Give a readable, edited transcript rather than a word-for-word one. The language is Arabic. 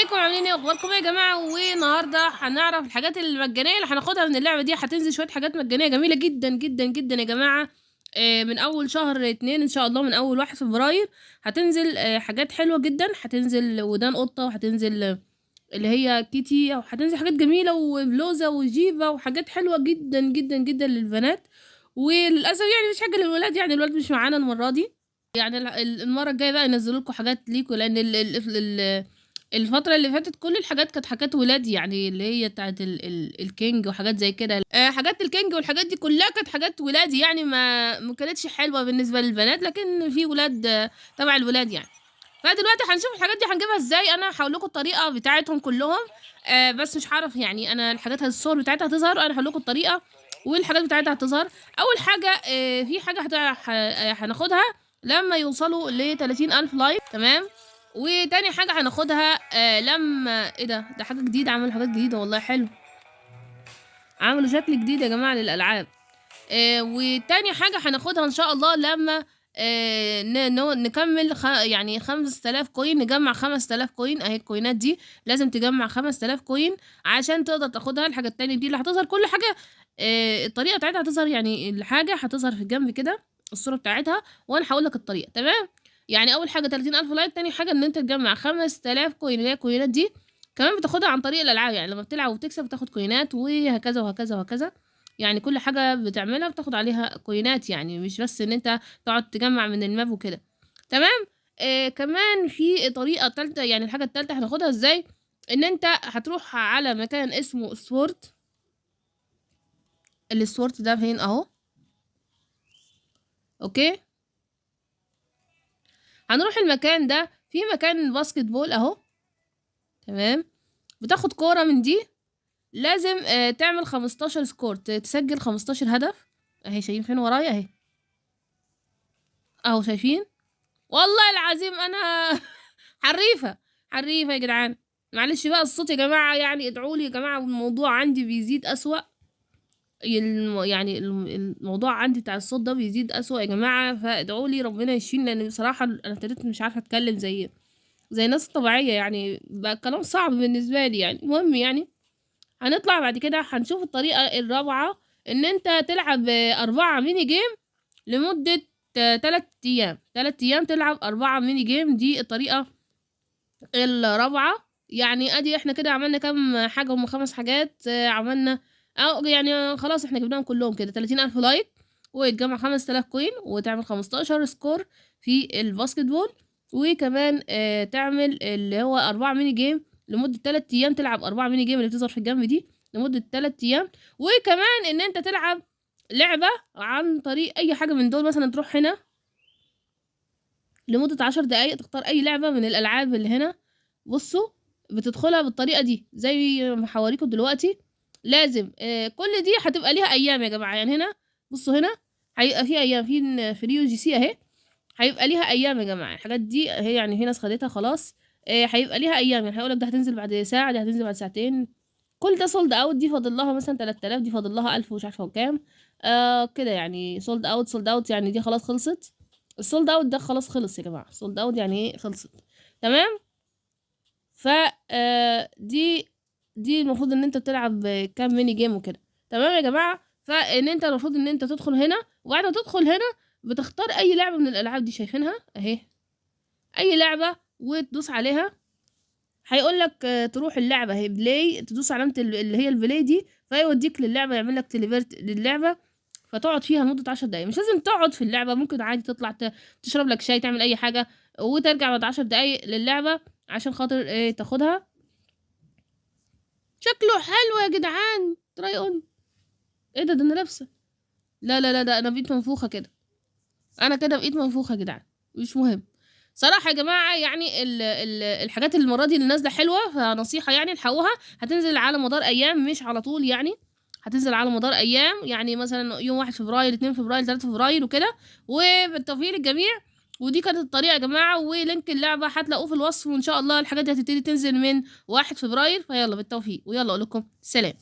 ازيكم عاملين ايه؟ اخباركم ايه يا جماعه؟ والنهارده هنعرف الحاجات المجانيه اللي هناخدها من اللعبه دي. هتنزل شويه حاجات مجانيه جميله جدا جدا جدا يا جماعه. من اول شهر 2 ان شاء الله، من اول 1 فبراير هتنزل حاجات حلوه جدا. هتنزل ودان قطه، وهتنزل اللي هي كيتي، وهتنزل حاجات جميله وبلوزه وجيفا وحاجات حلوه جدا جدا جدا للبنات. وللاسف يعني مش حاجه للولاد، يعني الولاد مش معانا المره دي. يعني المره الجايه بقى ينزلوا لكم حاجات ليكوا، لان الفترة اللي فاتت كل الحاجات كانت حاجات ولاد، يعني اللي هي بتاعت الكينج وحاجات زي كده. حاجات الكينج والحاجات دي كلها كانت حاجات ولاد، يعني ما كانتش حلوة بالنسبة للبنات، لكن في ولاد تبع الولاد يعني. فدلوقتي هنشوف الحاجات دي هنجيبها ازاي. انا هقول لكم الطريقة بتاعتهم كلهم، بس مش هعرف يعني انا الحاجات الصور بتاعتها هتظهر. انا هقول لكم الطريقة والحاجات بتاعتها هتظهر. اول حاجة في حاجة هناخدها لما يوصلوا ل 30,000 لايك، تمام. وتاني حاجة هناخدها لما ايه ده حاجة جديدة، عملوا حاجات جديدة والله حلو، عملوا شكل جديد يا جماعة للألعاب. وتاني حاجة هناخدها ان شاء الله لما نكمل يعني 5000 كوين، نجمع 5000 كوين. اهي الكوينات دي لازم تجمع 5000 كوين عشان تقدر تاخدها. الحاجة التانية دي اللي هتظهر كل حاجة الطريقة بتاعتها هتظهر، يعني الحاجة هتظهر في الجنب كده الصورة بتاعتها، وانا هقولك الطريقة، تمام. يعني اول حاجه 30,000 لايك، تاني حاجه ان انت تجمع 5000 كوين، اللي هي الكوينات دي كمان بتاخدها عن طريق الالعاب، يعني لما بتلعب وتكسب بتاخد كوينات، وهكذا وهكذا وهكذا. يعني كل حاجه بتعملها بتاخد عليها كوينات، يعني مش بس ان انت تقعد تجمع من الماب وكده، تمام. كمان في طريقه تالتة، يعني الحاجه التالتة هناخدها ازاي، ان انت هتروح على مكان اسمه السورت. السورت ده فين؟ اهو، اوكي. هنروح المكان ده، في مكان باسكت بول اهو، تمام. بتاخد كورة من دي، لازم تعمل 15 سكور، تسجل 15 هدف. اهي شايفين فين ورايا؟ اهي اهو شايفين، والله العظيم انا حريفة حريفة يا جدعان. معلش بقى الصوت يا جماعة، يعني ادعولي يا جماعة، الموضوع عندي بيزيد اسوأ. يعني الموضوع عندي بتاع الصوت ده بيزيد اسوأ يا جماعة، فادعولي ربنا يشفيني، لان بصراحة انا ابتديت مش عارفة اتكلم زي الناس الطبيعية، يعني بقى الكلام صعب بالنسبة لي. يعني المهم، يعني هنطلع بعد كده هنشوف الطريقة الرابعة، ان انت تلعب 4 ميني جيم لمدة 3 ايام. 3 ايام تلعب 4 ميني جيم، دي الطريقة الرابعة. يعني ادي احنا كده عملنا كام حاجة؟ هم 5 حاجات عملنا، او يعني خلاص احنا جبناهم كلهم كده. 30,000 لايك، وتجمع 5000 كوين، وتعمل 15 سكور في الباسكت بول، وكمان تعمل اللي هو 4 ميني جيم لمدة 3 ايام، تلعب 4 ميني جيم اللي بتظهر في الجنب دي لمدة 3 ايام. وكمان ان انت تلعب لعبة عن طريق اي حاجة من دول، مثلا تروح هنا لمدة 10 دقايق تختار اي لعبة من الالعاب اللي هنا. بصوا، بتدخلها بالطريقة دي زي ما هوريكم دلوقتي. لازم كل دي هتبقى ليها ايام يا جماعة. يعني هنا بصوا، هنا هيبقى في ايام في فري جي سي اهي، هيبقى ليها ايام يا جماعة. الحاجات دي هي يعني في ناس خدتها خلاص، هيبقى ليها ايام. يعني هيقولك ده هتنزل بعد ساعة، دي هتنزل بعد ساعتين، كل ده سولد اوت. دي فاضل لها مثلا 3000، دي فاضل لها 1000 ومش عارفة كام كده. يعني سولد اوت سولد اوت، يعني دي خلاص خلصت. السولد اوت ده خلاص خلص يا جماعة، سولد اوت يعني ايه؟ خلصت، تمام. ف دي المفروض ان انت بتلعب كام ميني جيم وكده، تمام يا جماعه. فان انت المفروض ان انت تدخل هنا، وبعد ما تدخل هنا بتختار اي لعبه من الالعاب دي، شايفينها اهي، اي لعبه وتدوس عليها. هيقول لك تروح اللعبه اهي بلاي، تدوس علامه اللي هي البلاي دي، فيوديك للعبه، يعمل لك تليفيرت للعبه، فتقعد فيها لمده 10 دقايق. مش لازم تقعد في اللعبه، ممكن عادي تطلع تشرب لك شاي، تعمل اي حاجه، وترجع بعد 10 دقايق للعبه عشان خاطر تاخدها. شكله حلو يا جدعان، تراي اون. ايه ده انا لابسه، لا لا لا، ده انا بقيت منفوخه كده، انا كده بقيت منفوخه يا جدعان. مش مهم صراحه يا جماعه، يعني الحاجات اللي المره دي اللي نازله حلوه، فنصيحه يعني الحقوها. هتنزل على مدار ايام، مش على طول، يعني هتنزل على مدار ايام، يعني مثلا يوم 1 فبراير 2 فبراير 3 فبراير وكده. وبالتوفيق للجميع. ودي كانت الطريقه يا جماعه، ولينك اللعبه هتلاقوه في الوصف. وان شاء الله الحاجات دي هتبتدي تنزل من 1 فبراير. فيلا بالتوفيق، ويلا اقول لكم سلام.